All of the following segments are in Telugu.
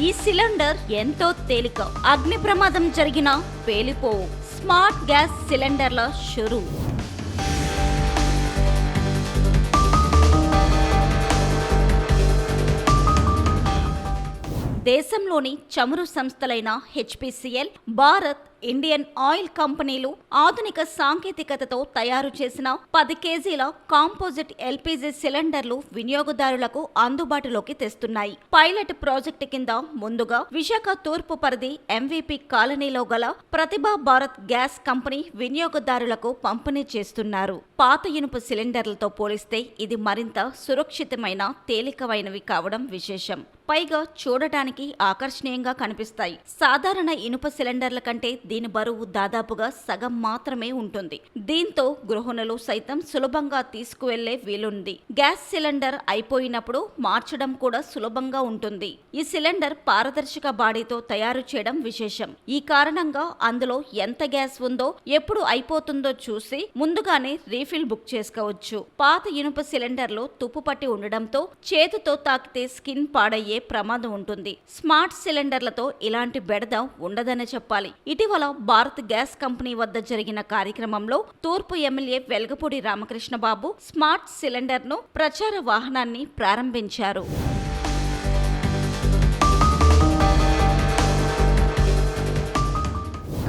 ఈ సిలిండర్ ఎంతో తేలిక, అగ్ని ప్రమాదం జరిగినా పేలిపోవు. స్మార్ట్ గ్యాస్ సిలిండర్ల షురూ. దేశంలోని చమురు సంస్థలైన హెచ్పిసిఎల్, భారత్, ఇండియన్ ఆయిల్ కంపెనీలు ఆధునిక సాంకేతికతతో తయారు చేసిన 10 కేజీల కాంపోజిట్ ఎల్పీజీ సిలిండర్లు వినియోగదారులకు అందుబాటులోకి తెస్తున్నాయి. పైలట్ ప్రాజెక్టు కింద ముందుగా విశాఖ తూర్పు పరిధి ఎంవీపీ కాలనీలో గల ప్రతిభా భారత్ గ్యాస్ కంపెనీ వినియోగదారులకు పంపిణీ చేస్తున్నారు. పాత ఇనుప సిలిండర్లతో పోలిస్తే ఇది మరింత సురక్షితమైన, తేలికైనవి కావడం విశేషం. పైగా చూడటానికి ఆకర్షణీయంగా కనిపిస్తాయి. సాధారణ ఇనుప సిలిండర్ల కంటే దీని బరువు దాదాపుగా సగం మాత్రమే ఉంటుంది. దీంతో గృహిణులు సైతం సులభంగా తీసుకువెళ్లే వీలుంది. గ్యాస్ సిలిండర్ అయిపోయినప్పుడు మార్చడం కూడా సులభంగా ఉంటుంది. ఈ సిలిండర్ పారదర్శక బాడీతో తయారు చేయడం విశేషం. ఈ కారణంగా అందులో ఎంత గ్యాస్ ఉందో, ఎప్పుడు అయిపోతుందో చూసి ముందుగానే రీఫిల్ బుక్ చేసుకోవచ్చు. పాత ఇనుప సిలిండర్లు తుప్పుపట్టి ఉండడంతో చేతితో తాకితే స్కిన్ పాడయ్యే ప్రమాదం ఉంటుంది. స్మార్ట్ సిలిండర్లతో ఇలాంటి బెడద ఉండదనే చెప్పాలి. ఇటీవల భారత్ గ్యాస్ కంపెనీ వద్ద జరిగిన కార్యక్రమంలో తూర్పు ఎమ్మెల్యే వెల్గపూడి రామకృష్ణబాబు స్మార్ట్ సిలిండర్ ను ప్రచార వాహనాన్ని ప్రారంభించారు.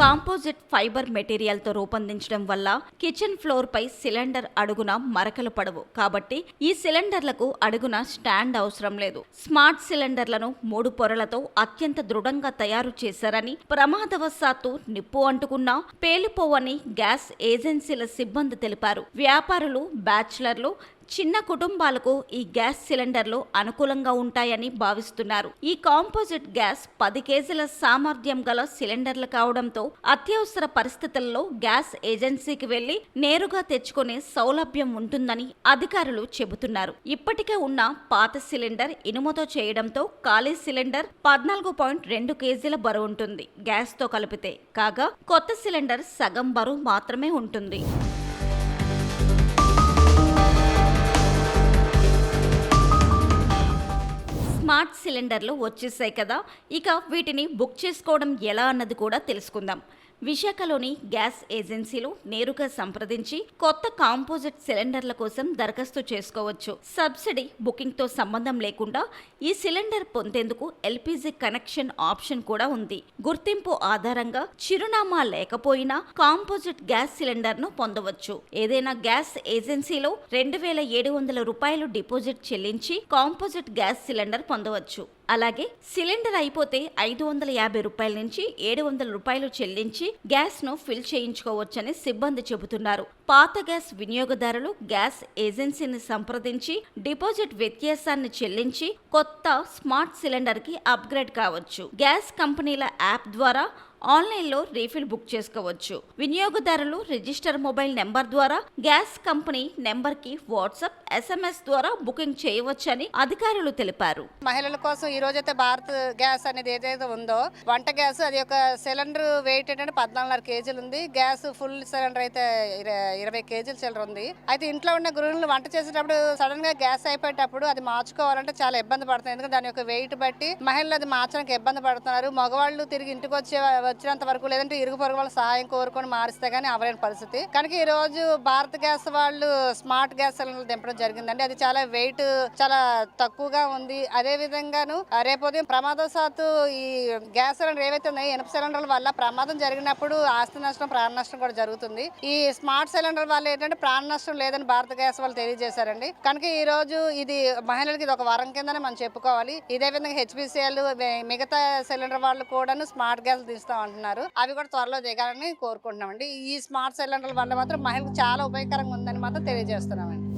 కాంపోజిట్ ఫైబర్ మెటీరియల్ తో రూపొందించడం వల్ల కిచెన్ ఫ్లోర్ పై సిలిండర్ అడుగున మరకలు పడవు. కాబట్టి ఈ సిలిండర్లకు అడుగున స్టాండ్ అవసరం లేదు. స్మార్ట్ సిలిండర్లను 3 పొరలతో అత్యంత దృఢంగా తయారు చేశారని, ప్రమాదవశాత్తు నిప్పు అంటుకున్నా పేలిపోవని గ్యాస్ ఏజెన్సీల సిబ్బంది తెలిపారు. వ్యాపారులు, బ్యాచిలర్లు, చిన్న కుటుంబాలకు ఈ గ్యాస్ సిలిండర్లు అనుకూలంగా ఉంటాయని భావిస్తున్నారు. ఈ కాంపోజిట్ గ్యాస్ 10 కేజీల సామర్థ్యం గల సిలిండర్లు కావడంతో అత్యవసర పరిస్థితుల్లో గ్యాస్ ఏజెన్సీకి వెళ్లి నేరుగా తెచ్చుకునే సౌలభ్యం ఉంటుందని అధికారులు చెబుతున్నారు. ఇప్పటికే ఉన్న పాత సిలిండర్ ఇనుముతో చేయడంతో ఖాళీ సిలిండర్ 14.2 కేజీల బరువు ఉంటుంది గ్యాస్ తో కలిపితే. కాగా కొత్త సిలిండర్ సగం బరువు మాత్రమే ఉంటుంది. స్మార్ట్ సిలిండర్లు వచ్చేసాయి కదా, ఇక వీటిని బుక్ చేసుకోవడం ఎలా అన్నది కూడా తెలుసుకుందాం. విశాఖలోని గ్యాస్ ఏజెన్సీలు నేరుగా సంప్రదించి కొత్త కాంపోజిట్ సిలిండర్ల కోసం దరఖాస్తు చేసుకోవచ్చు. సబ్సిడీ, బుకింగ్ తో సంబంధం లేకుండా ఈ సిలిండర్ పొందేందుకు ఎల్పీజీ కనెక్షన్ ఆప్షన్ కూడా ఉంది. గుర్తింపు ఆధారంగా చిరునామా లేకపోయినా కాంపోజిట్ గ్యాస్ సిలిండర్ ను పొందవచ్చు. ఏదైనా గ్యాస్ ఏజెన్సీలో 2700 రూపాయలు డిపాజిట్ చెల్లించి కాంపోజిట్ గ్యాస్ సిలిండర్ పొందవచ్చు. అలాగే సిలిండర్ అయిపోతే 550 రూపాయల నుంచి 700 రూపాయలు చెల్లించి గ్యాస్ ను ఫిల్ చేయించుకోవచ్చని సిబ్బంది చెబుతున్నారు. పాత గ్యాస్ వినియోగదారులు గ్యాస్ ఏజెన్సీని సంప్రదించి డిపాజిట్ వ్యత్యాసాన్ని చెల్లించి కొత్త స్మార్ట్ సిలిండర్ కి అప్గ్రేడ్ కావచ్చు. గ్యాస్ కంపెనీల యాప్ ద్వారా ఆన్లైన్లో రీఫిల్ బుక్ చేసుకోవచ్చు. వినియోగదారులు రిజిస్టర్ మొబైల్ నెంబర్ ద్వారా గ్యాస్ కంపెనీ నెంబర్ కి వాట్సాప్, SMS ద్వారా బుకింగ్ చేయవచ్చని అధికారులు తెలిపారు. మహిళల కోసం ఈ రోజైతే భారత్ గ్యాస్ అనేది ఏదైతే ఉందో, వంట గ్యాస్ అది ఒక సిలిండర్ వెయిట్ ఏంటంటే 14.5 కేజీలు ఉంది. గ్యాస్ ఫుల్ సిలిండర్ అయితే 20 కేజీల సిలిండర్ ఉంది. అయితే ఇంట్లో ఉన్న గృహిణులు వంట చేసేటప్పుడు సడన్ గా గ్యాస్ అయిపోయేటప్పుడు అది మార్చుకోవాలంటే చాలా ఇబ్బంది పడుతుంది. ఎందుకంటే దాని యొక్క వెయిట్ బట్టి మహిళలు అది మార్చడానికి ఇబ్బంది పడుతున్నారు. మగవాళ్ళు తిరిగి ఇంటికి వచ్చినంత వరకు లేదంటే ఇరుగు పొరుగు వాళ్ళ సహాయం కోరుకొని మారిస్తే గానీ అవలేని పరిస్థితి. కనుక ఈ రోజు భారత్ గ్యాస్ వాళ్ళు స్మార్ట్ గ్యాస్ సిలిండర్ దింపడం జరిగిందండి. అది చాలా వెయిట్ చాలా తక్కువగా ఉంది. అదే విధంగాను రేపు ఉదయం ప్రమాదవశాత్తు ఈ గ్యాస్ సిలిండర్ ఏవైతే ఉన్నాయో ఇనుప సిలిండర్ల వల్ల ప్రమాదం జరిగినప్పుడు ఆస్తి నష్టం, ప్రాణ నష్టం కూడా జరుగుతుంది. ఈ స్మార్ట్ సిలిండర్ వల్ల ఏంటంటే ప్రాణ నష్టం లేదని భారత గ్యాస్ వాళ్ళు తెలియజేశారండి. కనుక ఈ రోజు ఇది మహిళలకి ఇది ఒక వరం కిందనే మనం చెప్పుకోవాలి. ఇదే విధంగా హెచ్పిసిఎల్ మిగతా సిలిండర్ వాళ్ళు కూడాను స్మార్ట్ గ్యాస్ తీస్తాం అంటున్నారు. అవి కూడా త్వరలో దిగాలని కోరుకుంటున్నామండి. ఈ స్మార్ట్ సిలిండర్ల వల్ల మాత్రం మహిళలకు చాలా ఉపయోగకరంగా ఉందని మాత్రం తెలియజేస్తున్నామండి.